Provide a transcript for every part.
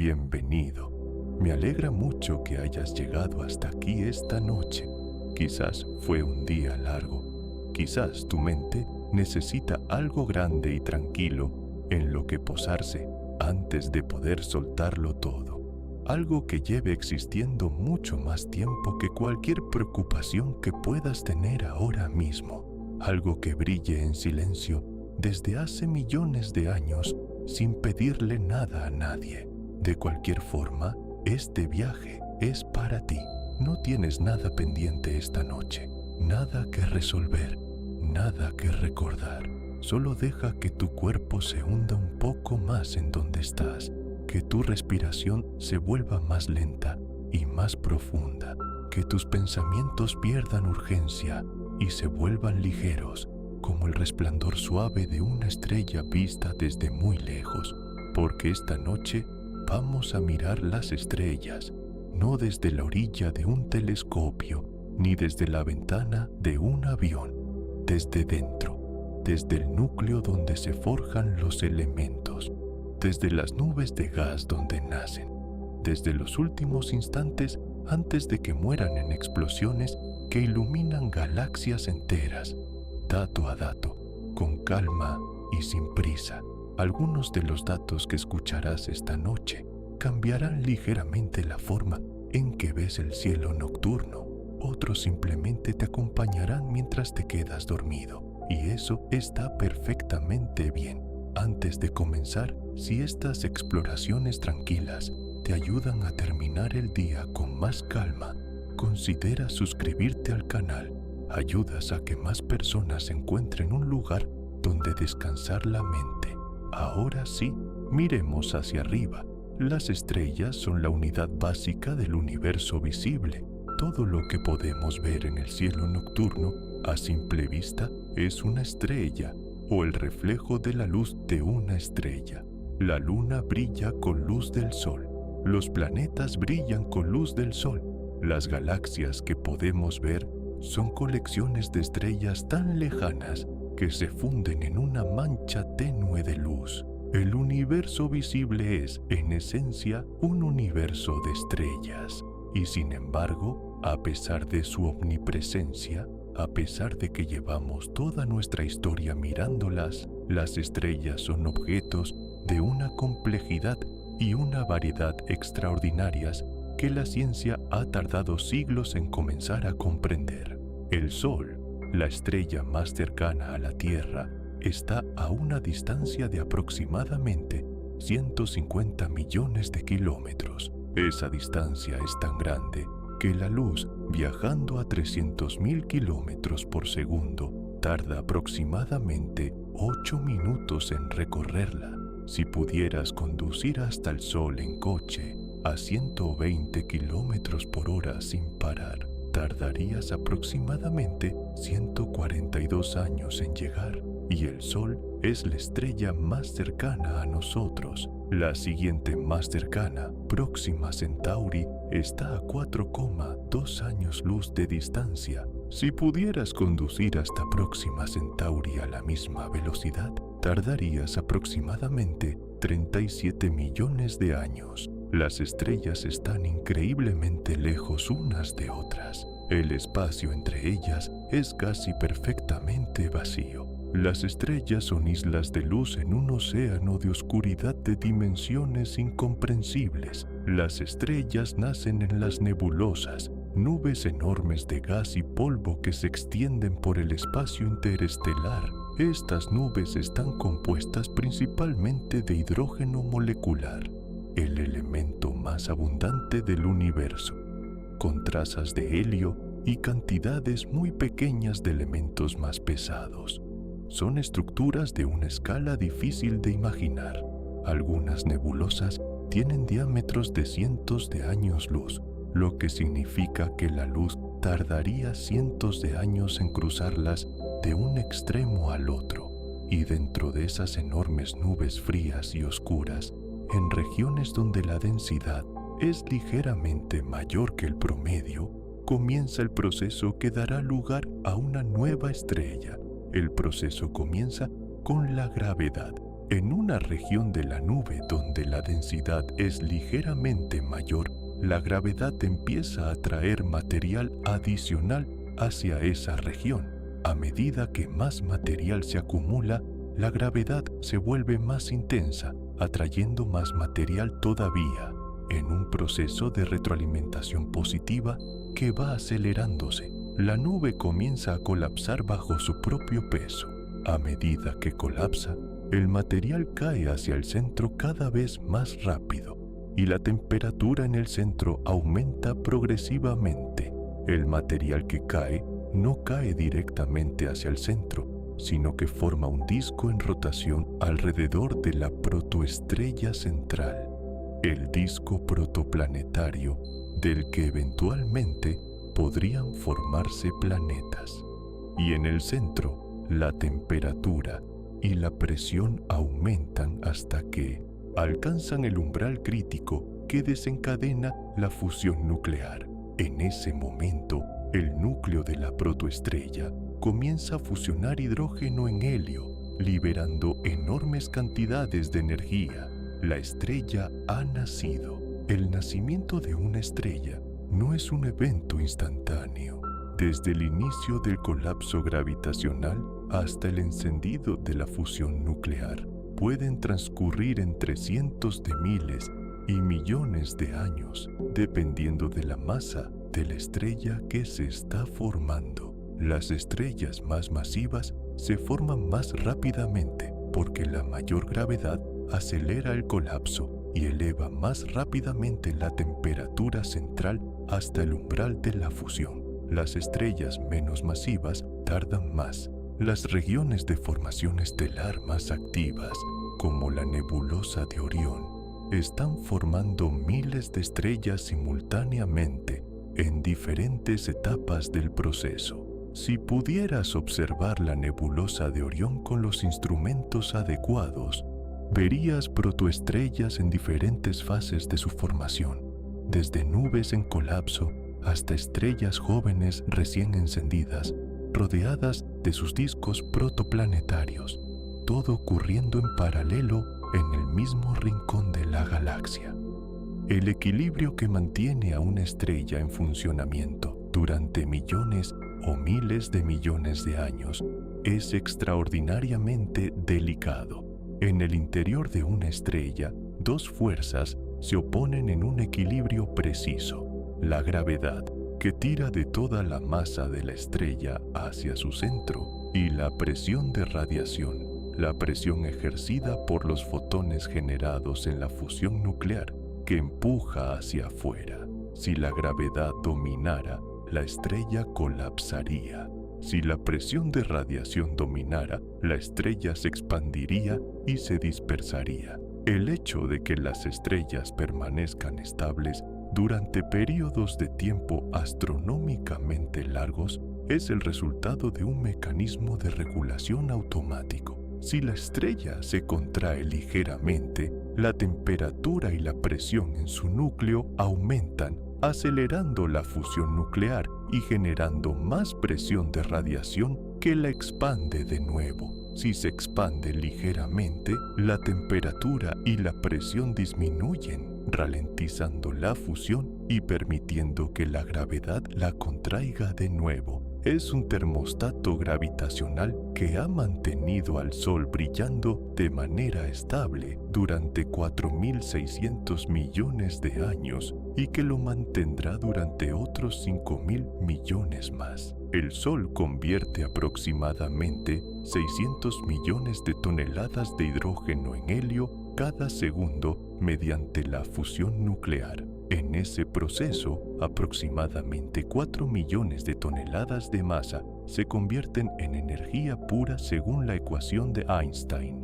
bienvenido. Me alegra mucho que hayas llegado hasta aquí esta noche. Quizás fue un día largo. Quizás tu mente necesita algo grande y tranquilo en lo que posarse antes de poder soltarlo todo. Algo que lleve existiendo mucho más tiempo que cualquier preocupación que puedas tener ahora mismo. Algo que brille en silencio desde hace millones de años sin pedirle nada a nadie. De cualquier forma, este viaje es para ti. No tienes nada pendiente esta noche, nada que resolver, nada que recordar. Solo deja que tu cuerpo se hunda un poco más en donde estás, que tu respiración se vuelva más lenta y más profunda, que tus pensamientos pierdan urgencia y se vuelvan ligeros, como el resplandor suave de una estrella vista desde muy lejos, porque esta noche vamos a mirar las estrellas, no desde la orilla de un telescopio, ni desde la ventana de un avión, desde dentro, desde el núcleo donde se forjan los elementos, desde las nubes de gas donde nacen, desde los últimos instantes antes de que mueran en explosiones que iluminan galaxias enteras, dato a dato, con calma y sin prisa. Algunos de los datos que escucharás esta noche cambiarán ligeramente la forma en que ves el cielo nocturno. Otros simplemente te acompañarán mientras te quedas dormido, y eso está perfectamente bien. Antes de comenzar, si estas exploraciones tranquilas te ayudan a terminar el día con más calma, considera suscribirte al canal. Ayudas a que más personas encuentren un lugar donde descansar la mente. Ahora sí, miremos hacia arriba. Las estrellas son la unidad básica del universo visible. Todo lo que podemos ver en el cielo nocturno, a simple vista, es una estrella o el reflejo de la luz de una estrella. La luna brilla con luz del sol. Los planetas brillan con luz del sol. Las galaxias que podemos ver son colecciones de estrellas tan lejanas que se funden en una mancha tenue de luz. El universo visible es, en esencia, un universo de estrellas. Y sin embargo, a pesar de su omnipresencia, a pesar de que llevamos toda nuestra historia mirándolas, las estrellas son objetos de una complejidad y una variedad extraordinarias que la ciencia ha tardado siglos en comenzar a comprender. El Sol, la estrella más cercana a la Tierra, está a una distancia de aproximadamente 150 millones de kilómetros. Esa distancia es tan grande que la luz, viajando a 300.000 kilómetros por segundo, tarda aproximadamente 8 minutos en recorrerla. Si pudieras conducir hasta el Sol en coche a 120 kilómetros por hora sin parar, tardarías aproximadamente 142 años en llegar. Y el Sol es la estrella más cercana a nosotros. La siguiente más cercana, Próxima Centauri, está a 4,2 años luz de distancia. Si pudieras conducir hasta Próxima Centauri a la misma velocidad, tardarías aproximadamente 37 millones de años. Las estrellas están increíblemente lejos unas de otras. El espacio entre ellas es casi perfectamente vacío. Las estrellas son islas de luz en un océano de oscuridad de dimensiones incomprensibles. Las estrellas nacen en las nebulosas, nubes enormes de gas y polvo que se extienden por el espacio interestelar. Estas nubes están compuestas principalmente de hidrógeno molecular, el elemento más abundante del universo, con trazas de helio y cantidades muy pequeñas de elementos más pesados. Son estructuras de una escala difícil de imaginar. Algunas nebulosas tienen diámetros de cientos de años luz, lo que significa que la luz tardaría cientos de años en cruzarlas de un extremo al otro. Y dentro de esas enormes nubes frías y oscuras, en regiones donde la densidad es ligeramente mayor que el promedio, comienza el proceso que dará lugar a una nueva estrella. El proceso comienza con la gravedad. En una región de la nube donde la densidad es ligeramente mayor, la gravedad empieza a atraer material adicional hacia esa región. A medida que más material se acumula, la gravedad se vuelve más intensa, atrayendo más material todavía, en un proceso de retroalimentación positiva que va acelerándose. La nube comienza a colapsar bajo su propio peso. A medida que colapsa, el material cae hacia el centro cada vez más rápido y la temperatura en el centro aumenta progresivamente. El material que cae no cae directamente hacia el centro, sino que forma un disco en rotación alrededor de la protoestrella central, el disco protoplanetario del que eventualmente podrían formarse planetas. Y en el centro, la temperatura y la presión aumentan hasta que alcanzan el umbral crítico que desencadena la fusión nuclear. En ese momento, el núcleo de la protoestrella comienza a fusionar hidrógeno en helio, liberando enormes cantidades de energía. La estrella ha nacido. El nacimiento de una estrella no es un evento instantáneo. Desde el inicio del colapso gravitacional hasta el encendido de la fusión nuclear, pueden transcurrir entre cientos de miles y millones de años, dependiendo de la masa de la estrella que se está formando. Las estrellas más masivas se forman más rápidamente porque la mayor gravedad acelera el colapso y eleva más rápidamente la temperatura central hasta el umbral de la fusión. Las estrellas menos masivas tardan más. Las regiones de formación estelar más activas, como la nebulosa de Orión, están formando miles de estrellas simultáneamente en diferentes etapas del proceso. Si pudieras observar la nebulosa de Orión con los instrumentos adecuados, verías protoestrellas en diferentes fases de su formación, desde nubes en colapso hasta estrellas jóvenes recién encendidas, rodeadas de sus discos protoplanetarios, todo ocurriendo en paralelo en el mismo rincón de la galaxia. El equilibrio que mantiene a una estrella en funcionamiento durante millones o miles de millones de años es extraordinariamente delicado. En el interior de una estrella, dos fuerzas se oponen en un equilibrio preciso: la gravedad, que tira de toda la masa de la estrella hacia su centro, y la presión de radiación, la presión ejercida por los fotones generados en la fusión nuclear, que empuja hacia afuera. Si la gravedad dominara, la estrella colapsaría. Si la presión de radiación dominara, la estrella se expandiría y se dispersaría. El hecho de que las estrellas permanezcan estables durante periodos de tiempo astronómicamente largos es el resultado de un mecanismo de regulación automático. Si la estrella se contrae ligeramente, la temperatura y la presión en su núcleo aumentan, acelerando la fusión nuclear y generando más presión de radiación que la expande de nuevo. Si se expande ligeramente, la temperatura y la presión disminuyen, ralentizando la fusión y permitiendo que la gravedad la contraiga de nuevo. Es un termostato gravitacional que ha mantenido al Sol brillando de manera estable durante 4.600 millones de años y que lo mantendrá durante otros 5.000 millones más. El Sol convierte aproximadamente 600 millones de toneladas de hidrógeno en helio cada segundo mediante la fusión nuclear. En ese proceso, aproximadamente 4 millones de toneladas de masa se convierten en energía pura según la ecuación de Einstein,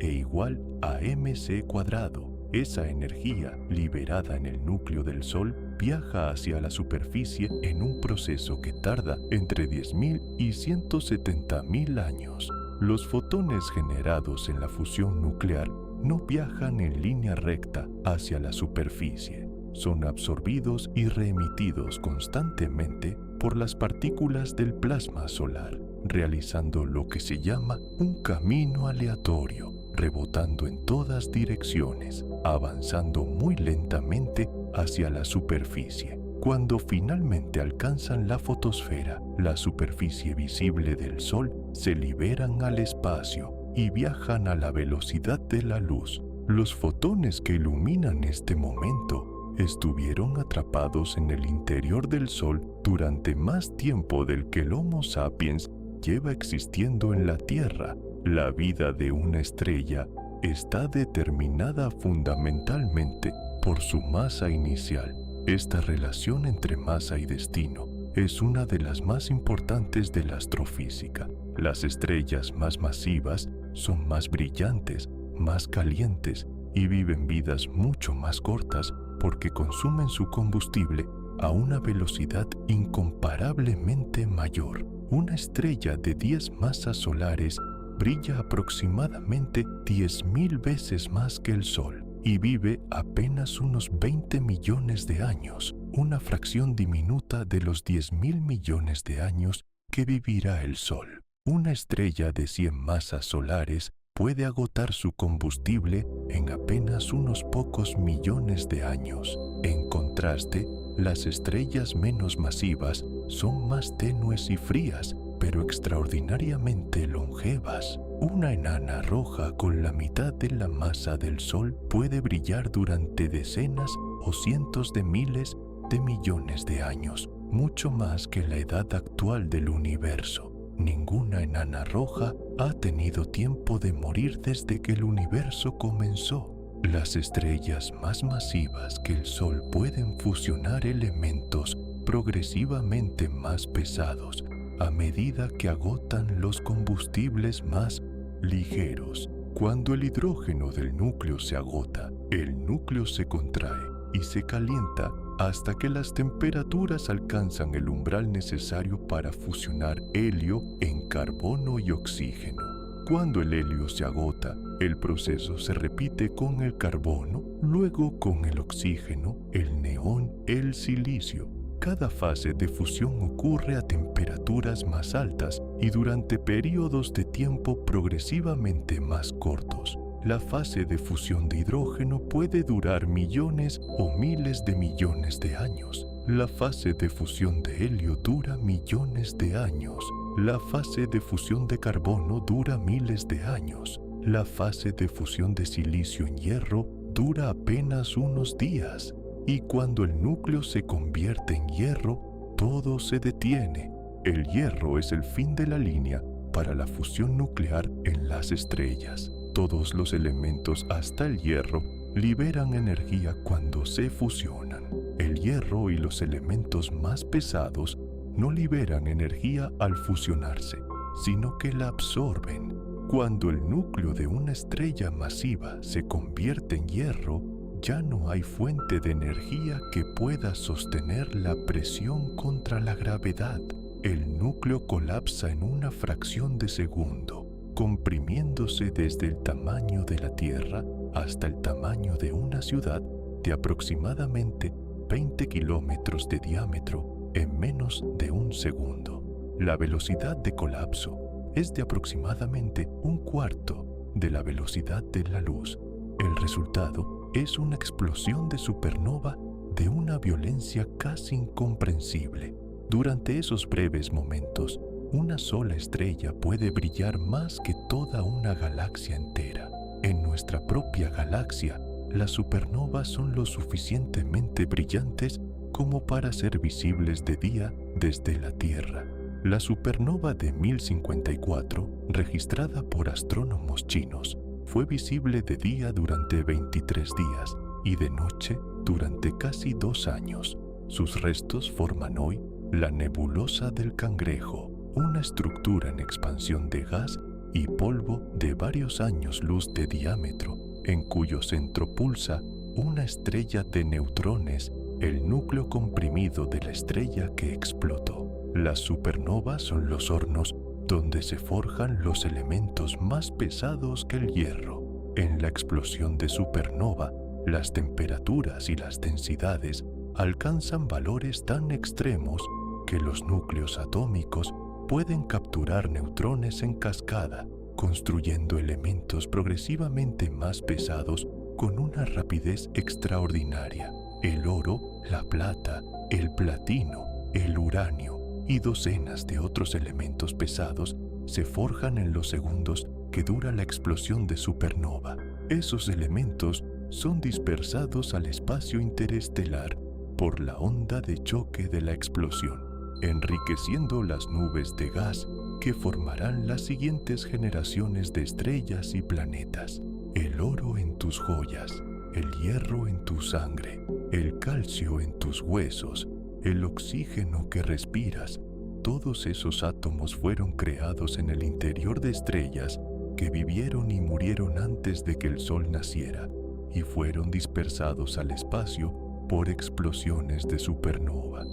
E igual a mc². Esa energía, liberada en el núcleo del Sol, viaja hacia la superficie en un proceso que tarda entre 10.000 y 170.000 años. Los fotones generados en la fusión nuclear no viajan en línea recta hacia la superficie. Son absorbidos y reemitidos constantemente por las partículas del plasma solar, realizando lo que se llama un camino aleatorio. rebotando en todas direcciones, avanzando muy lentamente hacia la superficie. Cuando finalmente alcanzan la fotosfera, la superficie visible del Sol, se liberan al espacio y viajan a la velocidad de la luz. Los fotones que iluminan este momento estuvieron atrapados en el interior del Sol durante más tiempo del que el Homo sapiens lleva existiendo en la Tierra. La vida de una estrella está determinada fundamentalmente por su masa inicial. Esta relación entre masa y destino es una de las más importantes de la astrofísica. Las estrellas más masivas son más brillantes, más calientes y viven vidas mucho más cortas porque consumen su combustible a una velocidad incomparablemente mayor. Una estrella de 10 masas solares brilla aproximadamente 10.000 veces más que el Sol y vive apenas unos 20 millones de años, una fracción diminuta de los 10.000 millones de años que vivirá el Sol. Una estrella de 100 masas solares puede agotar su combustible en apenas unos pocos millones de años. En contraste, las estrellas menos masivas son más tenues y frías, pero extraordinariamente longevas. Una enana roja con la mitad de la masa del Sol puede brillar durante decenas o cientos de miles de millones de años, mucho más que la edad actual del universo. Ninguna enana roja ha tenido tiempo de morir desde que el universo comenzó. Las estrellas más masivas que el Sol pueden fusionar elementos progresivamente más pesados a medida que agotan los combustibles más ligeros. Cuando el hidrógeno del núcleo se agota, el núcleo se contrae y se calienta hasta que las temperaturas alcanzan el umbral necesario para fusionar helio en carbono y oxígeno. Cuando el helio se agota, el proceso se repite con el carbono, luego con el oxígeno, el neón, el silicio. Cada fase de fusión ocurre a temperaturas más altas y durante periodos de tiempo progresivamente más cortos. La fase de fusión de hidrógeno puede durar millones o miles de millones de años. La fase de fusión de helio dura millones de años. La fase de fusión de carbono dura miles de años. La fase de fusión de silicio en hierro dura apenas unos días. Y cuando el núcleo se convierte en hierro, todo se detiene. El hierro es el fin de la línea para la fusión nuclear en las estrellas. Todos los elementos, hasta el hierro, liberan energía cuando se fusionan. El hierro y los elementos más pesados no liberan energía al fusionarse, sino que la absorben. Cuando el núcleo de una estrella masiva se convierte en hierro, ya no hay fuente de energía que pueda sostener la presión contra la gravedad. El núcleo colapsa en una fracción de segundo, comprimiéndose desde el tamaño de la Tierra hasta el tamaño de una ciudad de aproximadamente 20 kilómetros de diámetro en menos de un segundo. La velocidad de colapso es de aproximadamente un cuarto de la velocidad de la luz. El resultado es una explosión de supernova de una violencia casi incomprensible. Durante esos breves momentos, una sola estrella puede brillar más que toda una galaxia entera. En nuestra propia galaxia, las supernovas son lo suficientemente brillantes como para ser visibles de día desde la Tierra. La supernova de 1054, registrada por astrónomos chinos, fue visible de día durante 23 días y de noche durante casi 2 años. Sus restos forman hoy la nebulosa del Cangrejo, una estructura en expansión de gas y polvo de varios años luz de diámetro, en cuyo centro pulsa una estrella de neutrones, el núcleo comprimido de la estrella que explotó. Las supernovas son los hornos donde se forjan los elementos más pesados que el hierro. En la explosión de supernova, las temperaturas y las densidades alcanzan valores tan extremos que los núcleos atómicos pueden capturar neutrones en cascada construyendo elementos progresivamente más pesados con una rapidez extraordinaria. El oro, la plata, el platino, el uranio y docenas de otros elementos pesados se forjan en los segundos que dura la explosión de supernova. Esos elementos son dispersados al espacio interestelar por la onda de choque de la explosión, enriqueciendo las nubes de gas que formarán las siguientes generaciones de estrellas y planetas. El oro en tus joyas, el hierro en tu sangre, el calcio en tus huesos, el oxígeno que respiras, todos esos átomos fueron creados en el interior de estrellas que vivieron y murieron antes de que el Sol naciera y fueron dispersados al espacio por explosiones de supernova.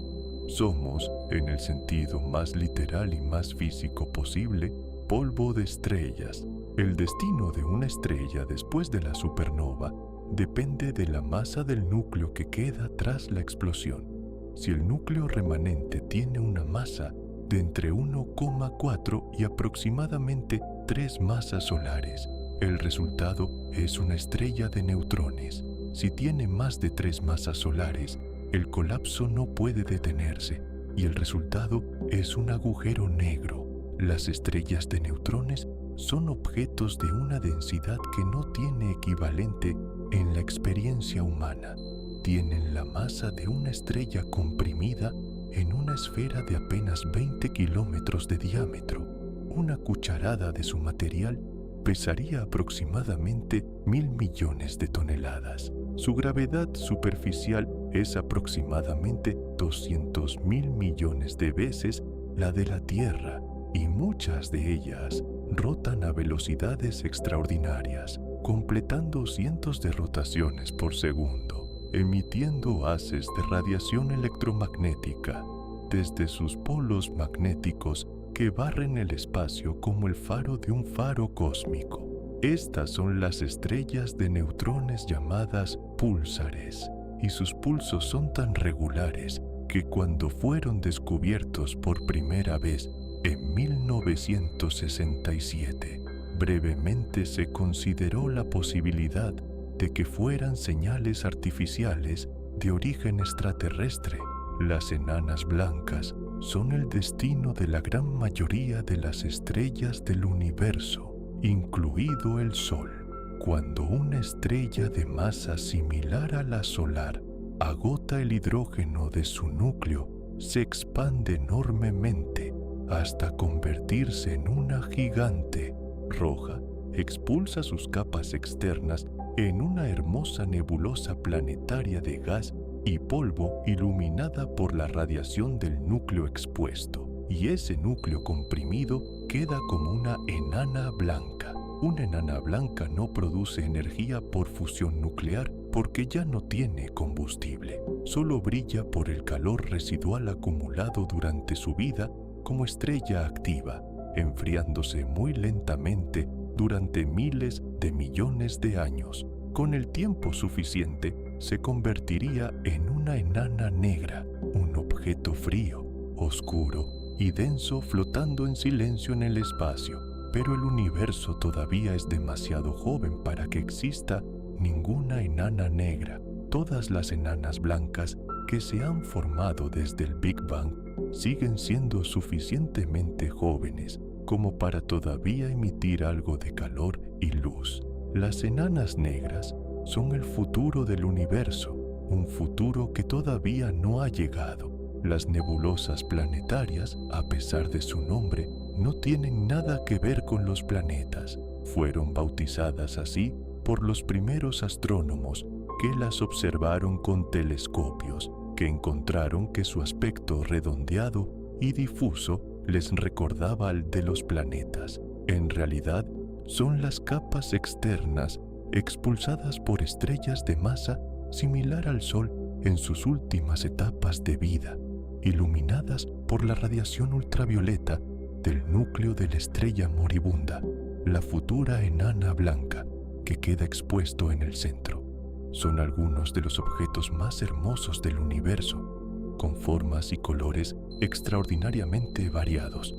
Somos, en el sentido más literal y más físico posible, polvo de estrellas. El destino de una estrella después de la supernova depende de la masa del núcleo que queda tras la explosión. Si el núcleo remanente tiene una masa de entre 1,4 y aproximadamente 3 masas solares, el resultado es una estrella de neutrones. Si tiene más de 3 masas solares, el colapso no puede detenerse y el resultado es un agujero negro. Las estrellas de neutrones son objetos de una densidad que no tiene equivalente en la experiencia humana. Tienen la masa de una estrella comprimida en una esfera de apenas 20 kilómetros de diámetro. Una cucharada de su material pesaría aproximadamente 1.000 millones de toneladas. Su gravedad superficial es aproximadamente 200.000 millones de veces la de la Tierra, y muchas de ellas rotan a velocidades extraordinarias, completando cientos de rotaciones por segundo, emitiendo haces de radiación electromagnética desde sus polos magnéticos que barren el espacio como el faro de un faro cósmico. Estas son las estrellas de neutrones llamadas púlsares, y sus pulsos son tan regulares que cuando fueron descubiertos por primera vez en 1967, brevemente se consideró la posibilidad de que fueran señales artificiales de origen extraterrestre. Las enanas blancas son el destino de la gran mayoría de las estrellas del universo, incluido el Sol. Cuando una estrella de masa similar a la solar agota el hidrógeno de su núcleo, se expande enormemente hasta convertirse en una gigante roja, expulsa sus capas externas en una hermosa nebulosa planetaria de gas y polvo iluminada por la radiación del núcleo expuesto, y ese núcleo comprimido queda como una enana blanca. Una enana blanca no produce energía por fusión nuclear porque ya no tiene combustible. Solo brilla por el calor residual acumulado durante su vida como estrella activa, enfriándose muy lentamente durante miles de millones de años. Con el tiempo suficiente, se convertiría en una enana negra, un objeto frío, oscuro y denso flotando en silencio en el espacio. Pero el universo todavía es demasiado joven para que exista ninguna enana negra. Todas las enanas blancas que se han formado desde el Big Bang siguen siendo suficientemente jóvenes como para todavía emitir algo de calor y luz. Las enanas negras son el futuro del universo, un futuro que todavía no ha llegado. Las nebulosas planetarias, a pesar de su nombre, no tienen nada que ver con los planetas. Fueron bautizadas así por los primeros astrónomos que las observaron con telescopios, que encontraron que su aspecto redondeado y difuso les recordaba al de los planetas. En realidad, son las capas externas expulsadas por estrellas de masa similar al Sol en sus últimas etapas de vida, iluminadas por la radiación ultravioleta del núcleo de la estrella moribunda, la futura enana blanca que queda expuesto en el centro. Son algunos de los objetos más hermosos del universo, con formas y colores extraordinariamente variados.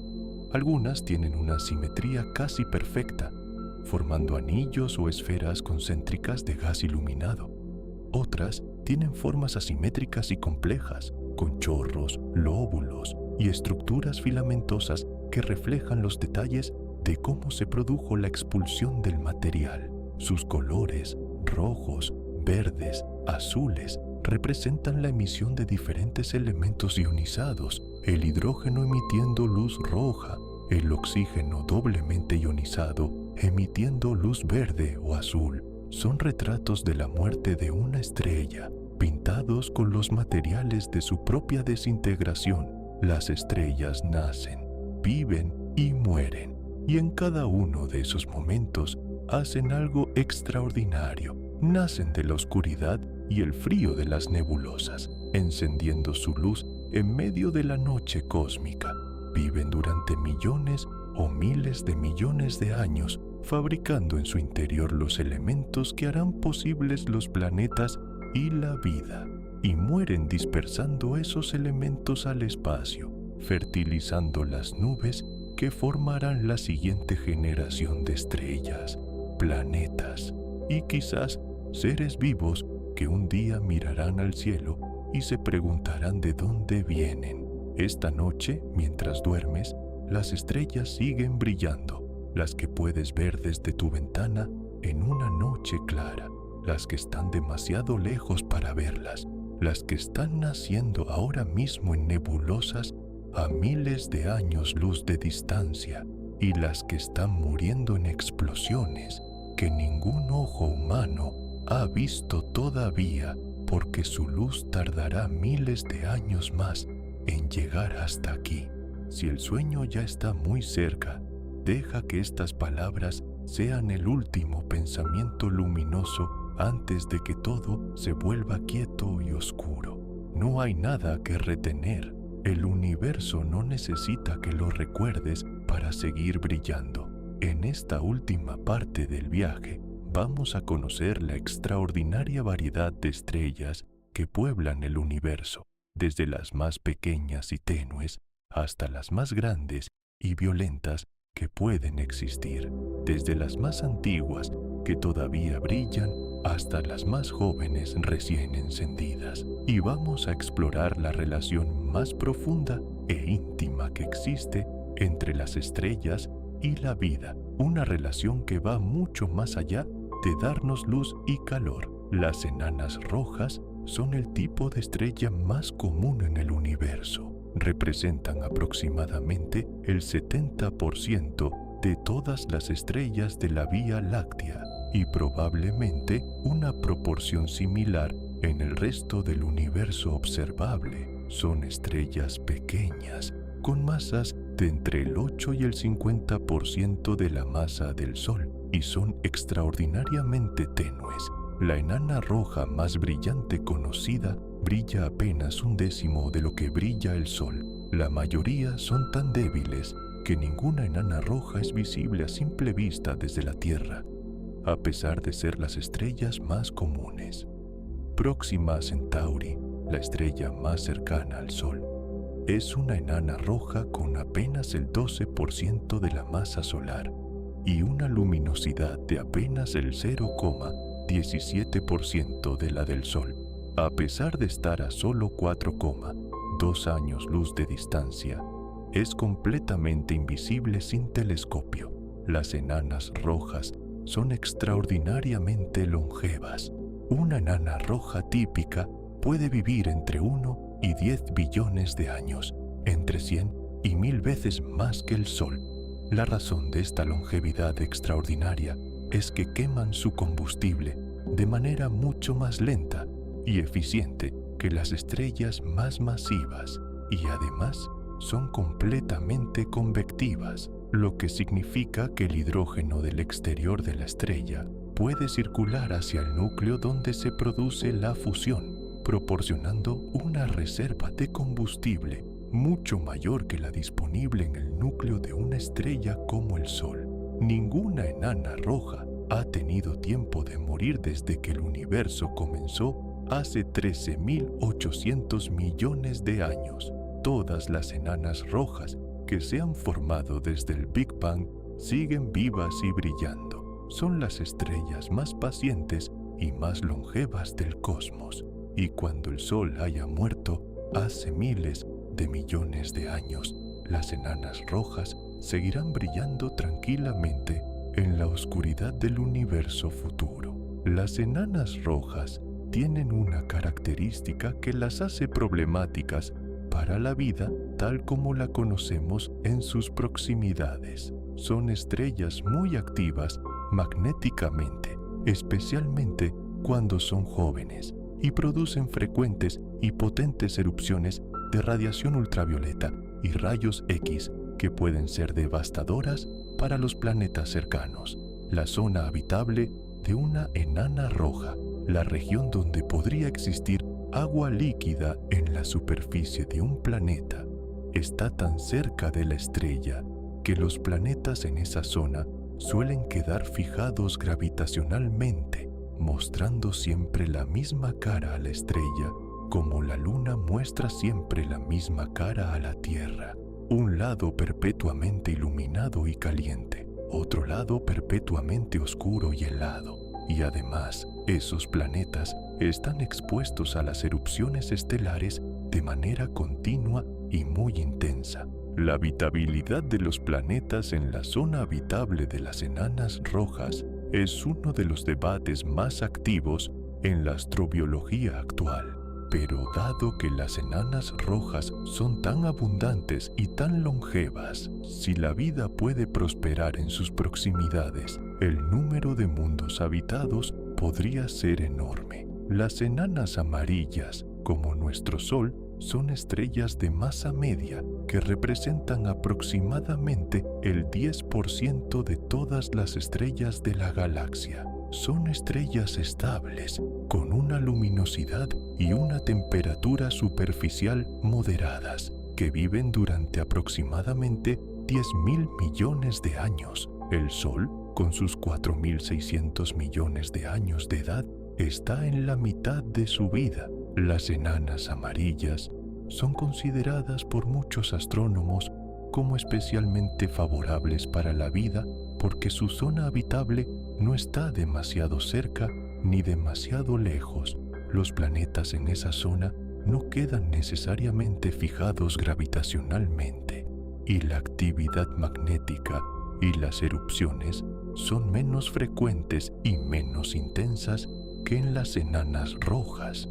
Algunas tienen una simetría casi perfecta, formando anillos o esferas concéntricas de gas iluminado. Otras tienen formas asimétricas y complejas, con chorros, lóbulos y estructuras filamentosas que reflejan los detalles de cómo se produjo la expulsión del material. Sus colores, rojos, verdes, azules, representan la emisión de diferentes elementos ionizados, el hidrógeno emitiendo luz roja, el oxígeno doblemente ionizado emitiendo luz verde o azul. Son retratos de la muerte de una estrella, pintados con los materiales de su propia desintegración. Las estrellas nacen, viven y mueren, y en cada uno de esos momentos hacen algo extraordinario. Nacen de la oscuridad y el frío de las nebulosas, encendiendo su luz en medio de la noche cósmica. Viven durante millones o miles de millones de años, fabricando en su interior los elementos que harán posibles los planetas y la vida, y mueren dispersando esos elementos al espacio, fertilizando las nubes que formarán la siguiente generación de estrellas, planetas y quizás seres vivos que un día mirarán al cielo y se preguntarán de dónde vienen. Esta noche, mientras duermes, las estrellas siguen brillando, las que puedes ver desde tu ventana en una noche clara, las que están demasiado lejos para verlas, las que están naciendo ahora mismo en nebulosas a miles de años luz de distancia, y las que están muriendo en explosiones que ningún ojo humano ha visto todavía, porque su luz tardará miles de años más en llegar hasta aquí. Si el sueño ya está muy cerca, deja que estas palabras sean el último pensamiento luminoso antes de que todo se vuelva quieto y oscuro. No hay nada que retener. El universo no necesita que lo recuerdes para seguir brillando. En esta última parte del viaje, vamos a conocer la extraordinaria variedad de estrellas que pueblan el universo, desde las más pequeñas y tenues hasta las más grandes y violentas que pueden existir, desde las más antiguas que todavía brillan hasta las más jóvenes recién encendidas. Y vamos a explorar la relación más profunda e íntima que existe entre las estrellas y la vida, una relación que va mucho más allá de darnos luz y calor. Las enanas rojas son el tipo de estrella más común en el universo. Representan aproximadamente el 70% de todas las estrellas de la Vía Láctea y probablemente una proporción similar en el resto del universo observable. Son estrellas pequeñas, con masas de entre el 8 y el 50% de la masa del Sol, y son extraordinariamente tenues. La enana roja más brillante conocida brilla apenas 1/10 de lo que brilla el Sol. La mayoría son tan débiles que ninguna enana roja es visible a simple vista desde la Tierra, a pesar de ser las estrellas más comunes. Próxima Centauri, la estrella más cercana al Sol, es una enana roja con apenas el 12% de la masa solar y una luminosidad de apenas el 0,17% de la del Sol. A pesar de estar a solo 4,2 años luz de distancia, es completamente invisible sin telescopio. Las enanas rojas son extraordinariamente longevas. Una enana roja típica puede vivir entre 1 y 10 billones de años, entre 100 y 1000 veces más que el Sol. La razón de esta longevidad extraordinaria es que queman su combustible de manera mucho más lenta y eficiente que las estrellas más masivas, y además son completamente convectivas, lo que significa que el hidrógeno del exterior de la estrella puede circular hacia el núcleo donde se produce la fusión, proporcionando una reserva de combustible mucho mayor que la disponible en el núcleo de una estrella como el Sol. Ninguna enana roja ha tenido tiempo de morir desde que el universo comenzó hace 13.800 millones de años. Todas las enanas rojas que que se han formado desde el Big Bang siguen vivas y brillando. Son las estrellas más pacientes y más longevas del cosmos. Y cuando el Sol haya muerto, hace miles de millones de años, las enanas rojas seguirán brillando tranquilamente en la oscuridad del universo futuro. Las enanas rojas tienen una característica que las hace problemáticas para la vida tal como la conocemos en sus proximidades. Son estrellas muy activas magnéticamente, especialmente cuando son jóvenes, y producen frecuentes y potentes erupciones de radiación ultravioleta y rayos X que pueden ser devastadoras para los planetas cercanos. La zona habitable de una enana roja, la región donde podría existir agua líquida en la superficie de un planeta, está tan cerca de la estrella que los planetas en esa zona suelen quedar fijados gravitacionalmente, mostrando siempre la misma cara a la estrella, como la luna muestra siempre la misma cara a la Tierra. Un lado perpetuamente iluminado y caliente, otro lado perpetuamente oscuro y helado. Y además, esos planetas están expuestos a las erupciones estelares de manera continua y muy intensa. La habitabilidad de los planetas en la zona habitable de las enanas rojas es uno de los debates más activos en la astrobiología actual. Pero dado que las enanas rojas son tan abundantes y tan longevas, si la vida puede prosperar en sus proximidades, el número de mundos habitados podría ser enorme. Las enanas amarillas, como nuestro Sol, son estrellas de masa media que representan aproximadamente el 10% de todas las estrellas de la galaxia. Son estrellas estables, con una luminosidad y una temperatura superficial moderadas, que viven durante aproximadamente 10.000 millones de años. El Sol, con sus 4.600 millones de años de edad, está en la mitad de su vida. Las enanas amarillas son consideradas por muchos astrónomos como especialmente favorables para la vida porque su zona habitable no está demasiado cerca ni demasiado lejos. Los planetas en esa zona no quedan necesariamente fijados gravitacionalmente y la actividad magnética y las erupciones son menos frecuentes y menos intensas que en las enanas rojas.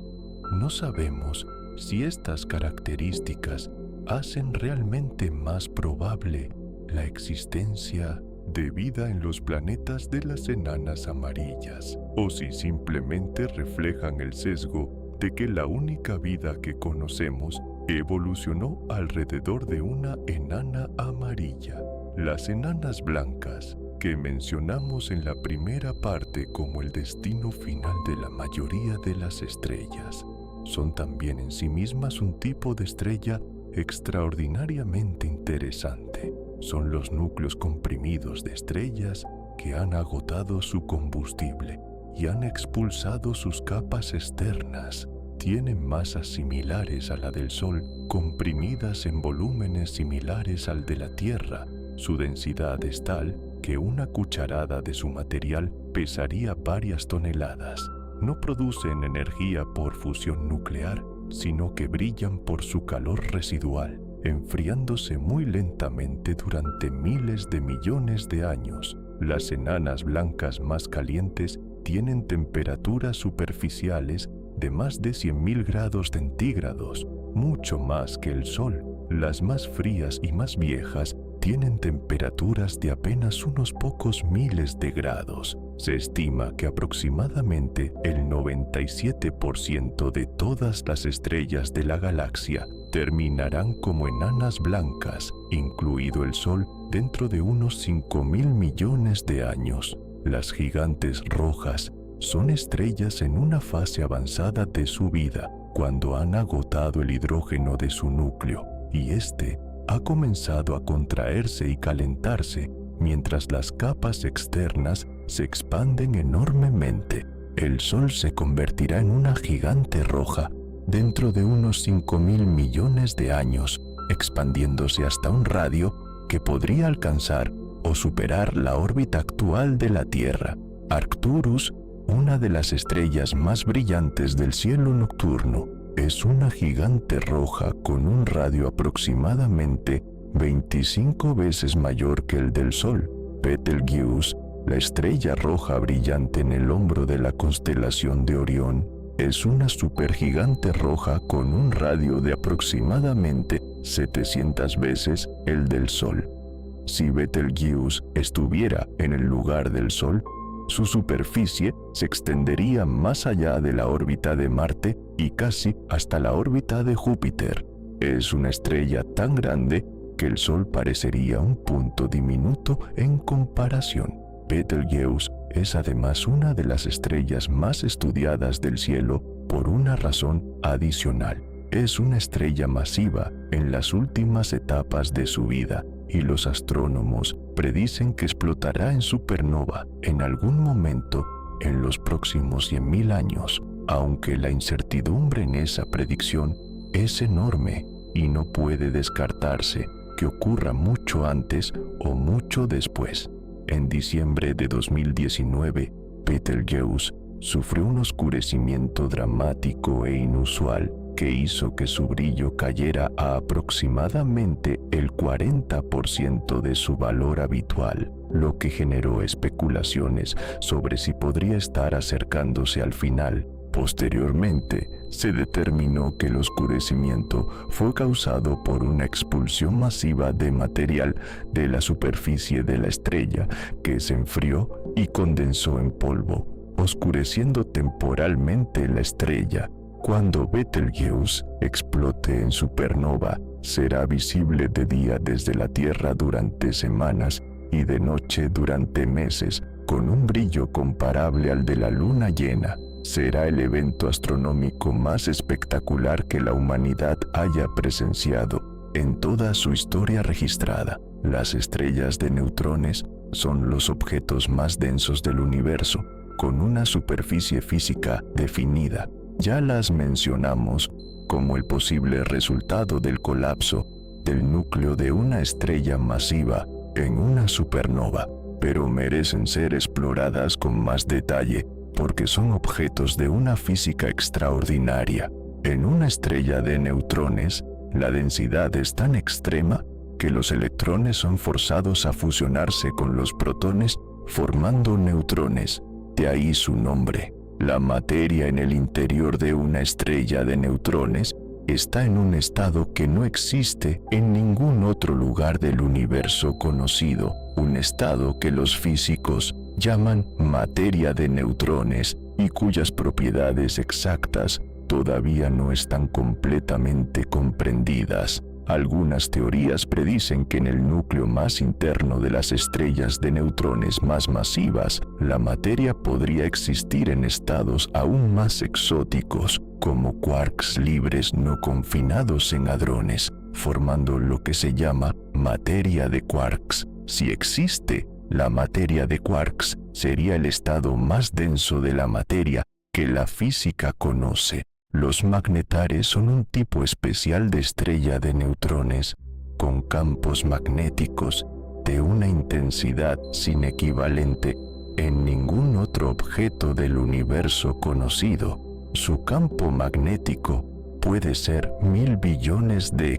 No sabemos si estas características hacen realmente más probable la existencia de vida en los planetas de las enanas amarillas, o si simplemente reflejan el sesgo de que la única vida que conocemos evolucionó alrededor de una enana amarilla. Las enanas blancas, que mencionamos en la primera parte como el destino final de la mayoría de las estrellas, son también en sí mismas un tipo de estrella extraordinariamente interesante. Son los núcleos comprimidos de estrellas que han agotado su combustible y han expulsado sus capas externas. Tienen masas similares a la del Sol, comprimidas en volúmenes similares al de la Tierra. Su densidad es tal que una cucharada de su material pesaría varias toneladas. No producen energía por fusión nuclear, sino que brillan por su calor residual, enfriándose muy lentamente durante miles de millones de años. Las enanas blancas más calientes tienen temperaturas superficiales de más de 100.000 grados centígrados, mucho más que el Sol. Las más frías y más viejas tienen temperaturas de apenas unos pocos miles de grados. Se estima que aproximadamente el 97% de todas las estrellas de la galaxia terminarán como enanas blancas, incluido el Sol, dentro de unos 5.000 millones de años. Las gigantes rojas son estrellas en una fase avanzada de su vida, cuando han agotado el hidrógeno de su núcleo, y este ha comenzado a contraerse y calentarse mientras las capas externas se expanden enormemente. El Sol se convertirá en una gigante roja dentro de unos 5.000 millones de años, expandiéndose hasta un radio que podría alcanzar o superar la órbita actual de la Tierra. Arcturus, una de las estrellas más brillantes del cielo nocturno, es una gigante roja con un radio aproximadamente 25 veces mayor que el del Sol. Betelgeuse, la estrella roja brillante en el hombro de la constelación de Orión, es una supergigante roja con un radio de aproximadamente 700 veces el del Sol. Si Betelgeuse estuviera en el lugar del Sol, su superficie se extendería más allá de la órbita de Marte y casi hasta la órbita de Júpiter. Es una estrella tan grande que el Sol parecería un punto diminuto en comparación. Betelgeuse es además una de las estrellas más estudiadas del cielo por una razón adicional. Es una estrella masiva en las últimas etapas de su vida y los astrónomos predicen que explotará en supernova en algún momento en los próximos 100.000 años, aunque la incertidumbre en esa predicción es enorme y no puede descartarse que ocurra mucho antes o mucho después. En diciembre de 2019, Betelgeuse sufrió un oscurecimiento dramático e inusual que hizo que su brillo cayera a aproximadamente el 40% de su valor habitual, lo que generó especulaciones sobre si podría estar acercándose al final. Posteriormente, se determinó que el oscurecimiento fue causado por una expulsión masiva de material de la superficie de la estrella que se enfrió y condensó en polvo, oscureciendo temporalmente la estrella. Cuando Betelgeuse explote en supernova, será visible de día desde la Tierra durante semanas y de noche durante meses, con un brillo comparable al de la luna llena. Será el evento astronómico más espectacular que la humanidad haya presenciado en toda su historia registrada. Las estrellas de neutrones son los objetos más densos del universo, con una superficie física definida. Ya las mencionamos como el posible resultado del colapso del núcleo de una estrella masiva en una supernova, pero merecen ser exploradas con más detalle porque son objetos de una física extraordinaria. En una estrella de neutrones, la densidad es tan extrema que los electrones son forzados a fusionarse con los protones formando neutrones, de ahí su nombre. La materia en el interior de una estrella de neutrones está en un estado que no existe en ningún otro lugar del universo conocido, un estado que los físicos llaman materia de neutrones y cuyas propiedades exactas todavía no están completamente comprendidas. Algunas teorías predicen que en el núcleo más interno de las estrellas de neutrones más masivas, la materia podría existir en estados aún más exóticos, como quarks libres no confinados en hadrones, formando lo que se llama materia de quarks. Si existe, la materia de quarks sería el estado más denso de la materia que la física conoce. Los magnetares son un tipo especial de estrella de neutrones, con campos magnéticos de una intensidad sin equivalente en ningún otro objeto del universo conocido. Su campo magnético puede ser 1.000 billones de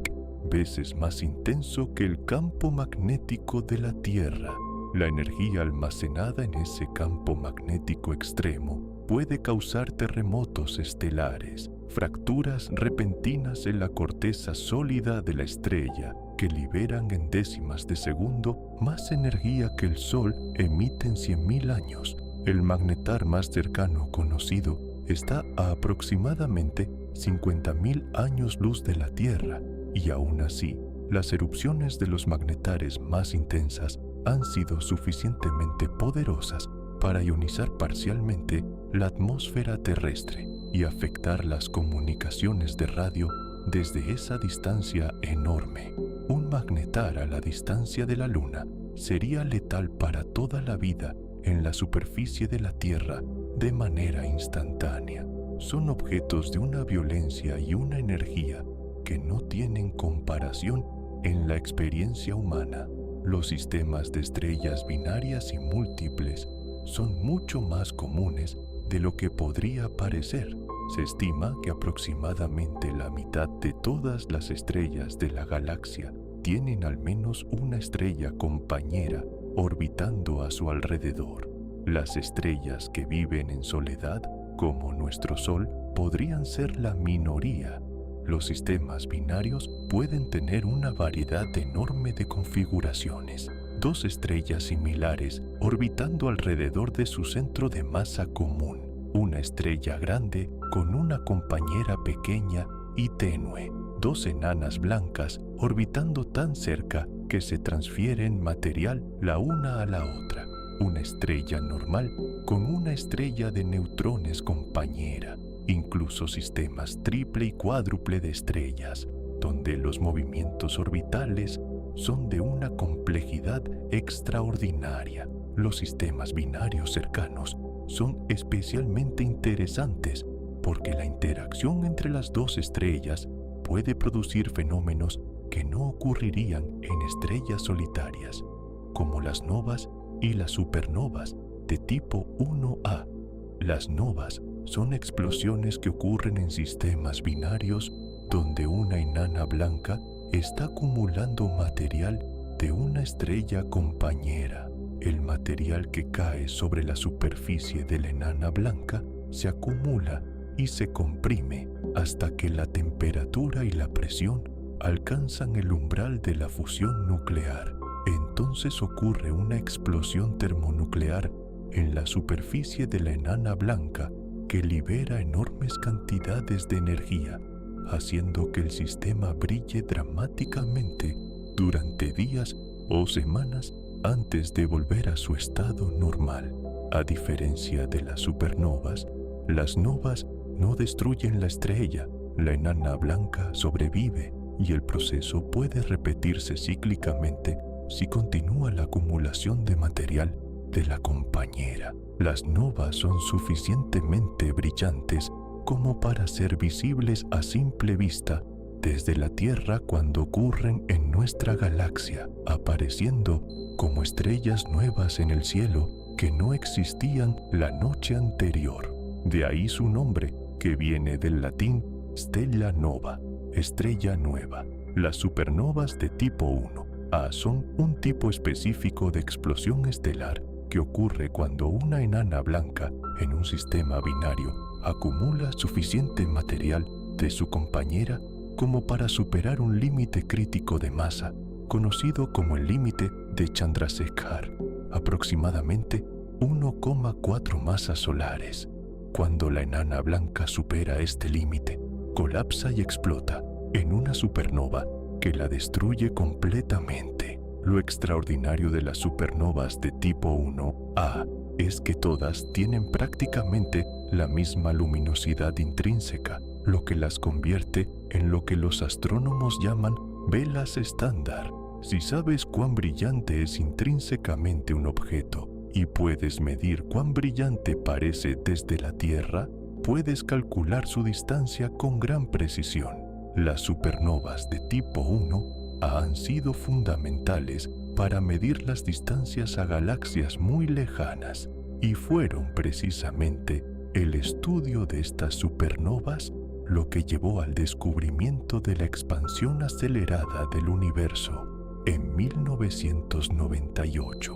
veces más intenso que el campo magnético de la Tierra. La energía almacenada en ese campo magnético extremo puede causar terremotos estelares, fracturas repentinas en la corteza sólida de la estrella que liberan en décimas de segundo más energía que el Sol emite en 100.000 años. El magnetar más cercano conocido está a aproximadamente 50.000 años luz de la Tierra, y aún así, las erupciones de los magnetares más intensas han sido suficientemente poderosas para ionizar parcialmente la atmósfera terrestre y afectar las comunicaciones de radio desde esa distancia enorme. Un magnetar a la distancia de la Luna sería letal para toda la vida en la superficie de la Tierra de manera instantánea. Son objetos de una violencia y una energía que no tienen comparación. observación en la experiencia humana. Los sistemas de estrellas binarias y múltiples son mucho más comunes de lo que podría parecer. Se estima que aproximadamente la mitad de todas las estrellas de la galaxia tienen al menos una estrella compañera orbitando a su alrededor. Las estrellas que viven en soledad, como nuestro Sol, podrían ser la minoría. Los sistemas binarios pueden tener una variedad enorme de configuraciones. Dos estrellas similares orbitando alrededor de su centro de masa común. Una estrella grande con una compañera pequeña y tenue. Dos enanas blancas orbitando tan cerca que se transfieren material la una a la otra. Una estrella normal con una estrella de neutrones compañera. Incluso sistemas triple y cuádruple de estrellas, donde los movimientos orbitales son de una complejidad extraordinaria. Los sistemas binarios cercanos son especialmente interesantes porque la interacción entre las dos estrellas puede producir fenómenos que no ocurrirían en estrellas solitarias, como las novas y las supernovas de tipo 1A. Las novas son explosiones que ocurren en sistemas binarios donde una enana blanca está acumulando material de una estrella compañera. El material que cae sobre la superficie de la enana blanca se acumula y se comprime hasta que la temperatura y la presión alcanzan el umbral de la fusión nuclear. Entonces ocurre una explosión termonuclear en la superficie de la enana blanca que libera enormes cantidades de energía, haciendo que el sistema brille dramáticamente durante días o semanas antes de volver a su estado normal. A diferencia de las supernovas, las novas no destruyen la estrella. La enana blanca sobrevive y el proceso puede repetirse cíclicamente si continúa la acumulación de material de la compañera. Las novas son suficientemente brillantes como para ser visibles a simple vista desde la Tierra cuando ocurren en nuestra galaxia, apareciendo como estrellas nuevas en el cielo que no existían la noche anterior. De ahí su nombre, que viene del latín stella nova, estrella nueva. Las supernovas de tipo 1A son un tipo específico de explosión estelar que ocurre cuando una enana blanca en un sistema binario acumula suficiente material de su compañera como para superar un límite crítico de masa, conocido como el límite de Chandrasekhar, aproximadamente 1,4 masas solares. Cuando la enana blanca supera este límite, colapsa y explota en una supernova que la destruye completamente. Lo extraordinario de las supernovas de tipo 1A es que todas tienen prácticamente la misma luminosidad intrínseca, lo que las convierte en lo que los astrónomos llaman velas estándar. Si sabes cuán brillante es intrínsecamente un objeto y puedes medir cuán brillante parece desde la Tierra, puedes calcular su distancia con gran precisión. Las supernovas de tipo 1 han sido fundamentales para medir las distancias a galaxias muy lejanas y fueron precisamente el estudio de estas supernovas lo que llevó al descubrimiento de la expansión acelerada del universo en 1998,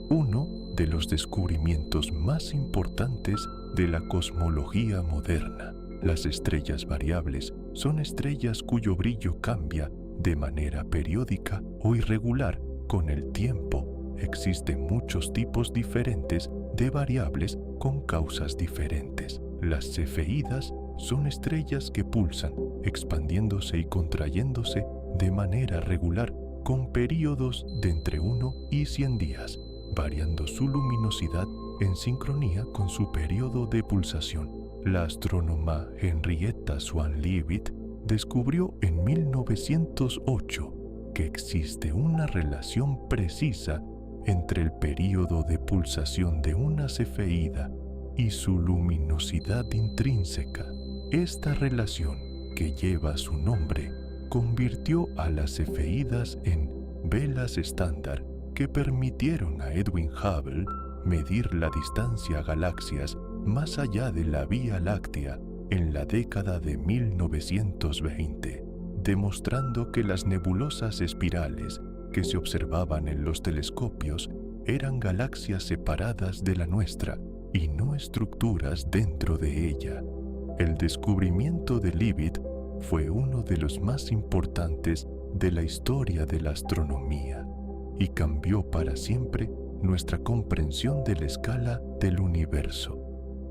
uno de los descubrimientos más importantes de la cosmología moderna. Las estrellas variables son estrellas cuyo brillo cambia de manera periódica o irregular con el tiempo. Existen muchos tipos diferentes de variables con causas diferentes. Las cefeidas son estrellas que pulsan, expandiéndose y contrayéndose de manera regular con períodos de entre 1 y 100 días, variando su luminosidad en sincronía con su periodo de pulsación. La astrónoma Henrietta Swan-Leavitt descubrió en 1908 que existe una relación precisa entre el período de pulsación de una cefeida y su luminosidad intrínseca. Esta relación, que lleva su nombre, convirtió a las cefeidas en velas estándar que permitieron a Edwin Hubble medir la distancia a galaxias más allá de la Vía Láctea en la década de 1920, demostrando que las nebulosas espirales que se observaban en los telescopios eran galaxias separadas de la nuestra y no estructuras dentro de ella. El descubrimiento de Leavitt fue uno de los más importantes de la historia de la astronomía y cambió para siempre nuestra comprensión de la escala del universo.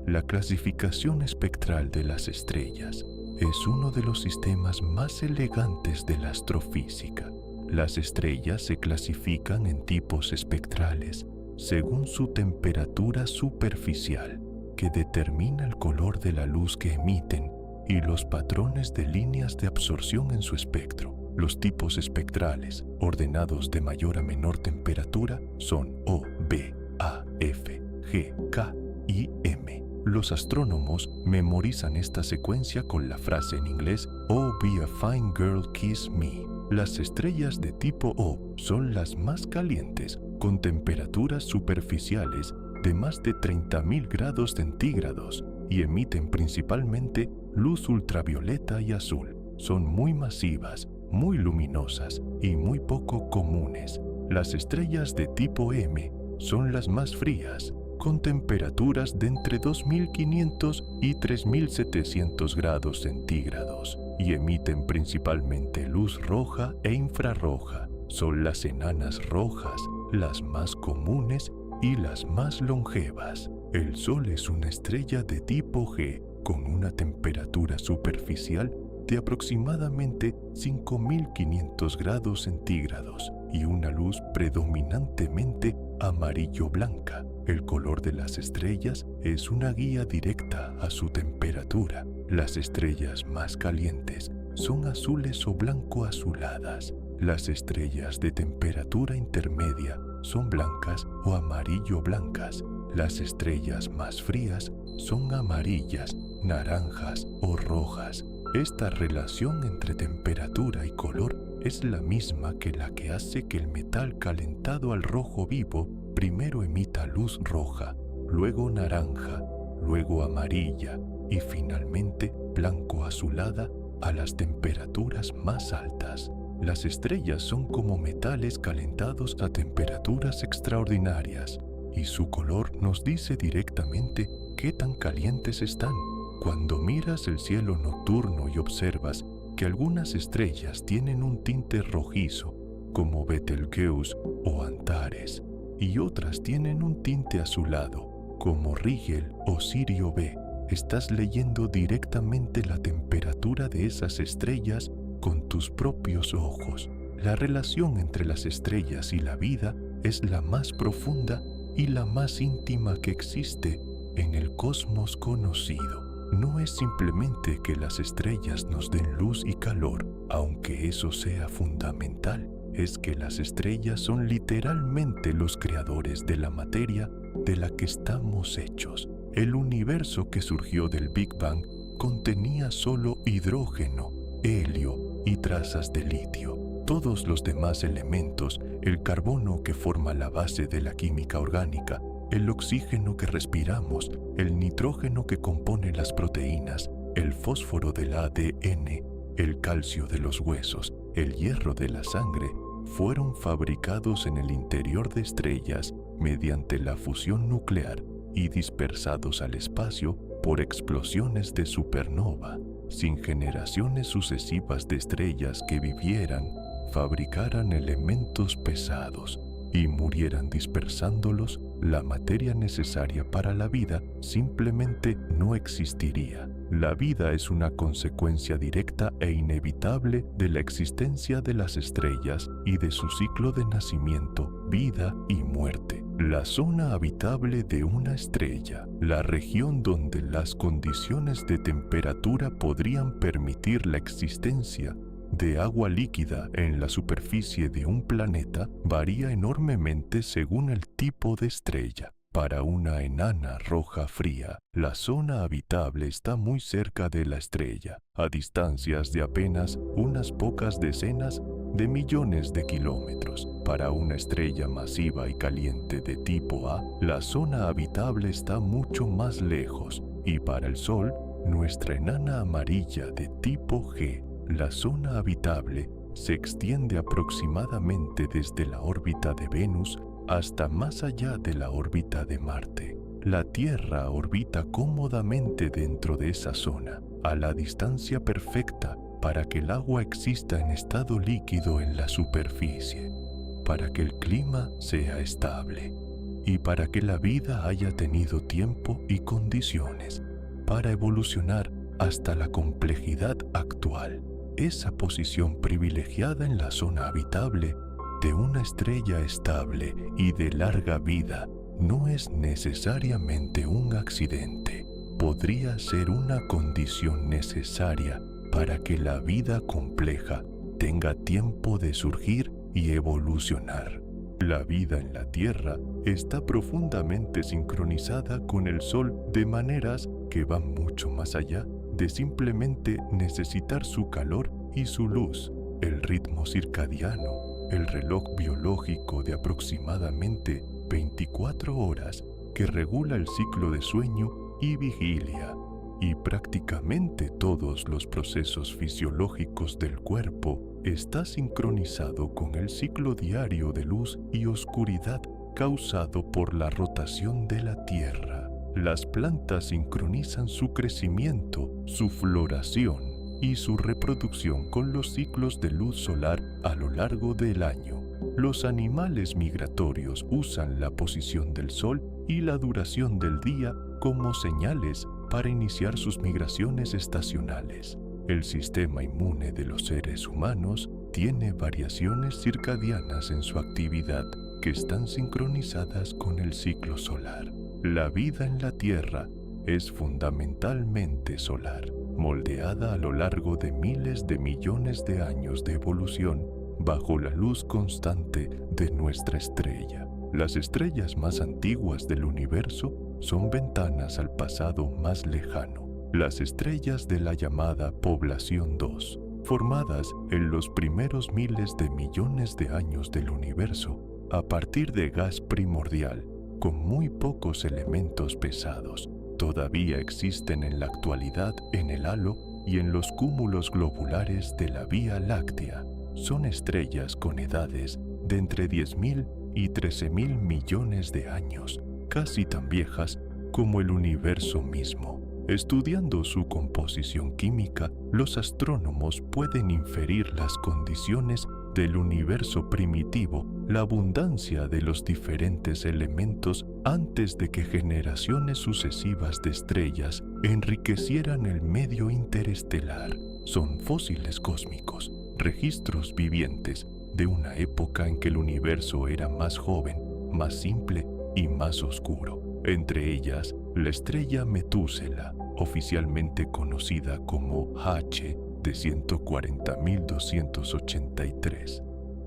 La clasificación espectral de las estrellas es uno de los sistemas más elegantes de la astrofísica. Las estrellas se clasifican en tipos espectrales según su temperatura superficial, que determina el color de la luz que emiten y los patrones de líneas de absorción en su espectro. Los tipos espectrales, ordenados de mayor a menor temperatura, son O, B, A, F, G, K y M. Los astrónomos memorizan esta secuencia con la frase en inglés "Oh, be a fine girl, kiss me". Las estrellas de tipo O son las más calientes, con temperaturas superficiales de más de 30.000 grados centígrados y emiten principalmente luz ultravioleta y azul. Son muy masivas, muy luminosas y muy poco comunes. Las estrellas de tipo M son las más frías, con temperaturas de entre 2.500 y 3.700 grados centígrados y emiten principalmente luz roja e infrarroja. Son las enanas rojas, las más comunes y las más longevas. El Sol es una estrella de tipo G con una temperatura superficial de aproximadamente 5.500 grados centígrados y una luz predominantemente amarillo-blanca. El color de las estrellas es una guía directa a su temperatura. Las estrellas más calientes son azules o blanco-azuladas. Las estrellas de temperatura intermedia son blancas o amarillo-blancas. Las estrellas más frías son amarillas, naranjas o rojas. Esta relación entre temperatura y color es la misma que la que hace que el metal calentado al rojo vivo primero emita luz roja, luego naranja, luego amarilla y finalmente blanco-azulada a las temperaturas más altas. Las estrellas son como metales calentados a temperaturas extraordinarias y su color nos dice directamente qué tan calientes están. Cuando miras el cielo nocturno y observas que algunas estrellas tienen un tinte rojizo, como Betelgeuse o Antares, y otras tienen un tinte azulado, como Rigel o Sirio B, estás leyendo directamente la temperatura de esas estrellas con tus propios ojos. La relación entre las estrellas y la vida es la más profunda y la más íntima que existe en el cosmos conocido. No es simplemente que las estrellas nos den luz y calor, aunque eso sea fundamental. Es que las estrellas son literalmente los creadores de la materia de la que estamos hechos. El universo que surgió del Big Bang contenía solo hidrógeno, helio y trazas de litio. Todos los demás elementos, el carbono que forma la base de la química orgánica, el oxígeno que respiramos, el nitrógeno que compone las proteínas, el fósforo del ADN, el calcio de los huesos, el hierro de la sangre, fueron fabricados en el interior de estrellas mediante la fusión nuclear y dispersados al espacio por explosiones de supernova. Sin generaciones sucesivas de estrellas que vivieran, fabricaran elementos pesados y murieran dispersándolos, la materia necesaria para la vida simplemente no existiría. La vida es una consecuencia directa e inevitable de la existencia de las estrellas y de su ciclo de nacimiento, vida y muerte. La zona habitable de una estrella, la región donde las condiciones de temperatura podrían permitir la existencia de agua líquida en la superficie de un planeta, varía enormemente según el tipo de estrella. Para una enana roja fría, la zona habitable está muy cerca de la estrella, a distancias de apenas unas pocas decenas de millones de kilómetros. Para una estrella masiva y caliente de tipo A, la zona habitable está mucho más lejos. Y para el Sol, nuestra enana amarilla de tipo G, la zona habitable se extiende aproximadamente desde la órbita de Venus hasta más allá de la órbita de Marte. La Tierra orbita cómodamente dentro de esa zona, a la distancia perfecta para que el agua exista en estado líquido en la superficie, para que el clima sea estable y para que la vida haya tenido tiempo y condiciones para evolucionar hasta la complejidad actual. Esa posición privilegiada en la zona habitable de una estrella estable y de larga vida no es necesariamente un accidente. Podría ser una condición necesaria para que la vida compleja tenga tiempo de surgir y evolucionar. La vida en la Tierra está profundamente sincronizada con el Sol de maneras que van mucho más allá de simplemente necesitar su calor y su luz. El ritmo circadiano, el reloj biológico de aproximadamente 24 horas que regula el ciclo de sueño y vigilia, y prácticamente todos los procesos fisiológicos del cuerpo está sincronizado con el ciclo diario de luz y oscuridad causado por la rotación de la Tierra. Las plantas sincronizan su crecimiento, su floración y su reproducción con los ciclos de luz solar a lo largo del año. Los animales migratorios usan la posición del Sol y la duración del día como señales para iniciar sus migraciones estacionales. El sistema inmune de los seres humanos tiene variaciones circadianas en su actividad que están sincronizadas con el ciclo solar. La vida en la Tierra es fundamentalmente solar, moldeada a lo largo de miles de millones de años de evolución bajo la luz constante de nuestra estrella. Las estrellas más antiguas del universo son ventanas al pasado más lejano. Las estrellas de la llamada Población 2, formadas en los primeros miles de millones de años del universo, a partir de gas primordial, con muy pocos elementos pesados, todavía existen en la actualidad en el halo y en los cúmulos globulares de la Vía Láctea. Son estrellas con edades de entre 10.000 y 13.000 millones de años, casi tan viejas como el universo mismo. Estudiando su composición química, los astrónomos pueden inferir las condiciones del universo primitivo, la abundancia de los diferentes elementos antes de que generaciones sucesivas de estrellas enriquecieran el medio interestelar. Son fósiles cósmicos, registros vivientes de una época en que el universo era más joven, más simple y más oscuro. Entre ellas, la estrella Metúsela, oficialmente conocida como H de 140.283,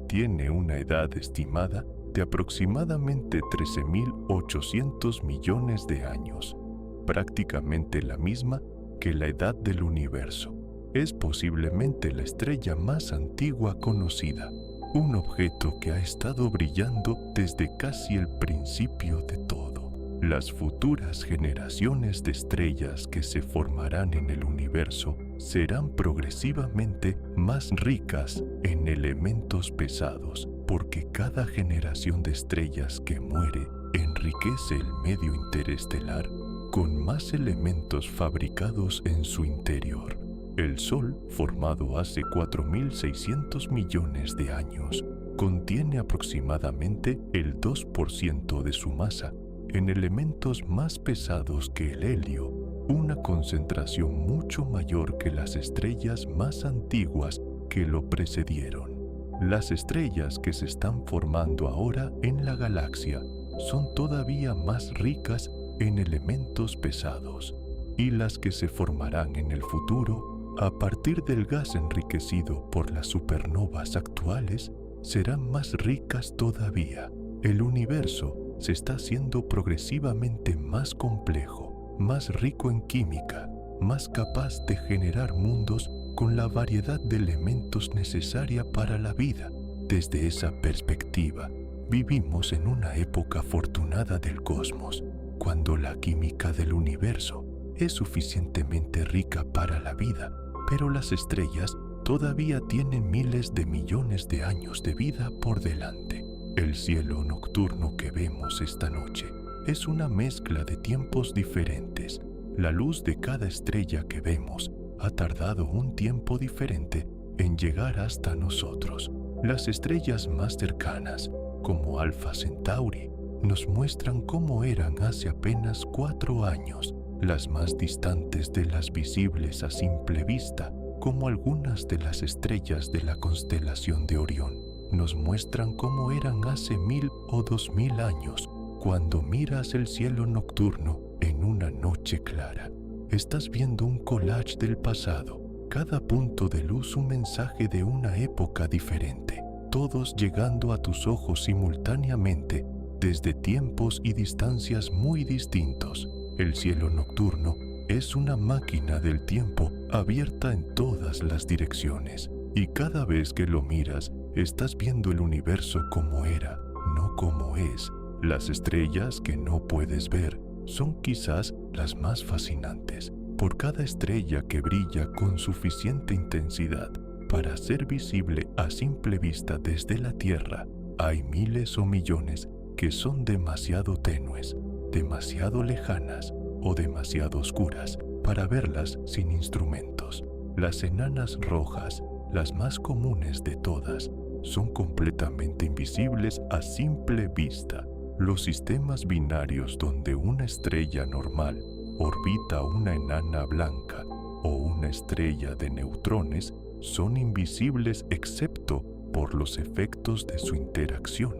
tiene una edad estimada de aproximadamente 13.800 millones de años, prácticamente la misma que la edad del universo. Es posiblemente la estrella más antigua conocida, un objeto que ha estado brillando desde casi el principio de todo. Las futuras generaciones de estrellas que se formarán en el universo serán progresivamente más ricas en elementos pesados, porque cada generación de estrellas que muere enriquece el medio interestelar con más elementos fabricados en su interior. El Sol, formado hace 4.600 millones de años, contiene aproximadamente el 2% de su masa en elementos más pesados que el helio, una concentración mucho mayor que las estrellas más antiguas que lo precedieron. Las estrellas que se están formando ahora en la galaxia son todavía más ricas en elementos pesados, y las que se formarán en el futuro, a partir del gas enriquecido por las supernovas actuales, serán más ricas todavía. El universo se está haciendo progresivamente más complejo, más rico en química, más capaz de generar mundos con la variedad de elementos necesaria para la vida. Desde esa perspectiva, vivimos en una época afortunada del cosmos, cuando la química del universo es suficientemente rica para la vida, pero las estrellas todavía tienen miles de millones de años de vida por delante. El cielo nocturno que vemos esta noche es una mezcla de tiempos diferentes. La luz de cada estrella que vemos ha tardado un tiempo diferente en llegar hasta nosotros. Las estrellas más cercanas, como Alpha Centauri, nos muestran cómo eran hace apenas 4 años. Las más distantes de las visibles a simple vista, como algunas de las estrellas de la constelación de Orión, nos muestran cómo eran hace 1000 o 2000 años. Cuando miras el cielo nocturno en una noche clara, estás viendo un collage del pasado, cada punto de luz un mensaje de una época diferente, todos llegando a tus ojos simultáneamente desde tiempos y distancias muy distintos. El cielo nocturno es una máquina del tiempo abierta en todas las direcciones, y cada vez que lo miras, estás viendo el universo como era, no como es. Las estrellas que no puedes ver son quizás las más fascinantes. Por cada estrella que brilla con suficiente intensidad para ser visible a simple vista desde la Tierra, hay miles o millones que son demasiado tenues, demasiado lejanas o demasiado oscuras para verlas sin instrumentos. Las enanas rojas, las más comunes de todas, son completamente invisibles a simple vista. Los sistemas binarios donde una estrella normal orbita una enana blanca o una estrella de neutrones son invisibles excepto por los efectos de su interacción.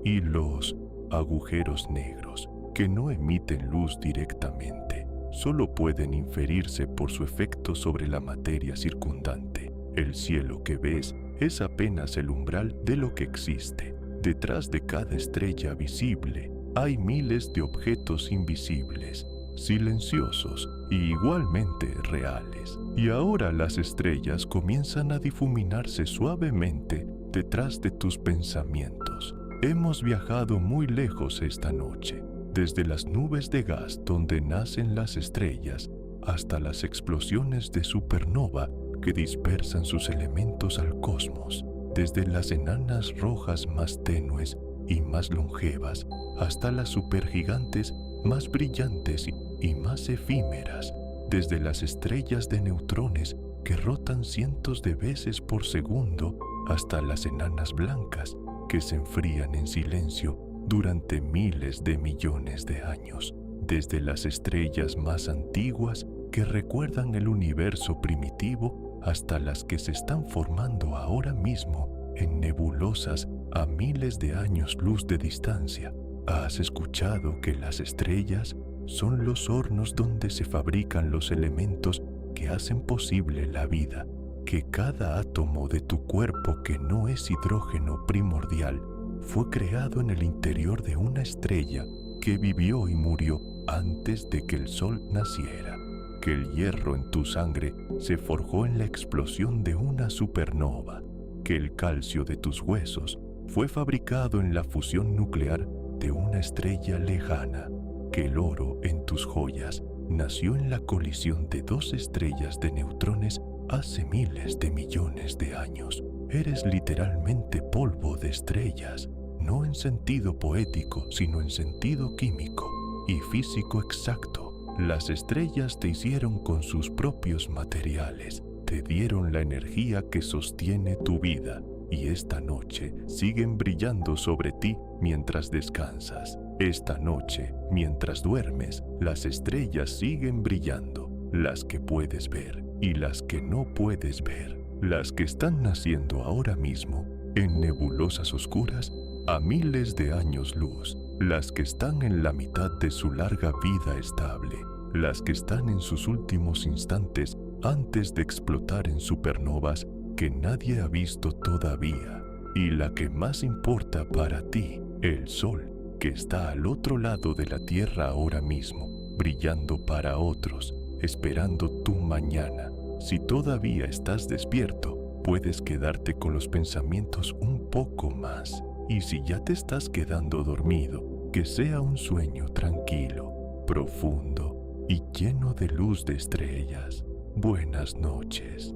Y los agujeros negros, que no emiten luz directamente, solo pueden inferirse por su efecto sobre la materia circundante. El cielo que ves es apenas el umbral de lo que existe. Detrás de cada estrella visible hay miles de objetos invisibles, silenciosos y igualmente reales. Y ahora las estrellas comienzan a difuminarse suavemente detrás de tus pensamientos. Hemos viajado muy lejos esta noche, desde las nubes de gas donde nacen las estrellas hasta las explosiones de supernova que dispersan sus elementos al cosmos, desde las enanas rojas más tenues y más longevas hasta las supergigantes más brillantes y más efímeras, desde las estrellas de neutrones que rotan cientos de veces por segundo hasta las enanas blancas que se enfrían en silencio durante miles de millones de años, desde las estrellas más antiguas que recuerdan el universo primitivo hasta las que se están formando ahora mismo en nebulosas a miles de años luz de distancia. ¿Has escuchado que las estrellas son los hornos donde se fabrican los elementos que hacen posible la vida? Que cada átomo de tu cuerpo que no es hidrógeno primordial fue creado en el interior de una estrella que vivió y murió antes de que el sol naciera. Que el hierro en tu sangre se forjó en la explosión de una supernova. Que el calcio de tus huesos fue fabricado en la fusión nuclear de una estrella lejana. Que el oro en tus joyas nació en la colisión de 2 estrellas de neutrones hace miles de millones de años. Eres literalmente polvo de estrellas, no en sentido poético, sino en sentido químico y físico exacto. Las estrellas te hicieron con sus propios materiales, te dieron la energía que sostiene tu vida, y esta noche siguen brillando sobre ti mientras descansas. Esta noche, mientras duermes, las estrellas siguen brillando, las que puedes ver y las que no puedes ver, las que están naciendo ahora mismo en nebulosas oscuras a miles de años luz, las que están en la mitad de su larga vida estable, las que están en sus últimos instantes antes de explotar en supernovas que nadie ha visto todavía, y la que más importa para ti, el Sol, que está al otro lado de la tierra ahora mismo, brillando para otros, esperando tu mañana. Si todavía estás despierto, puedes quedarte con los pensamientos un poco más. Y si ya te estás quedando dormido, que sea un sueño tranquilo, profundo y lleno de luz de estrellas. Buenas noches.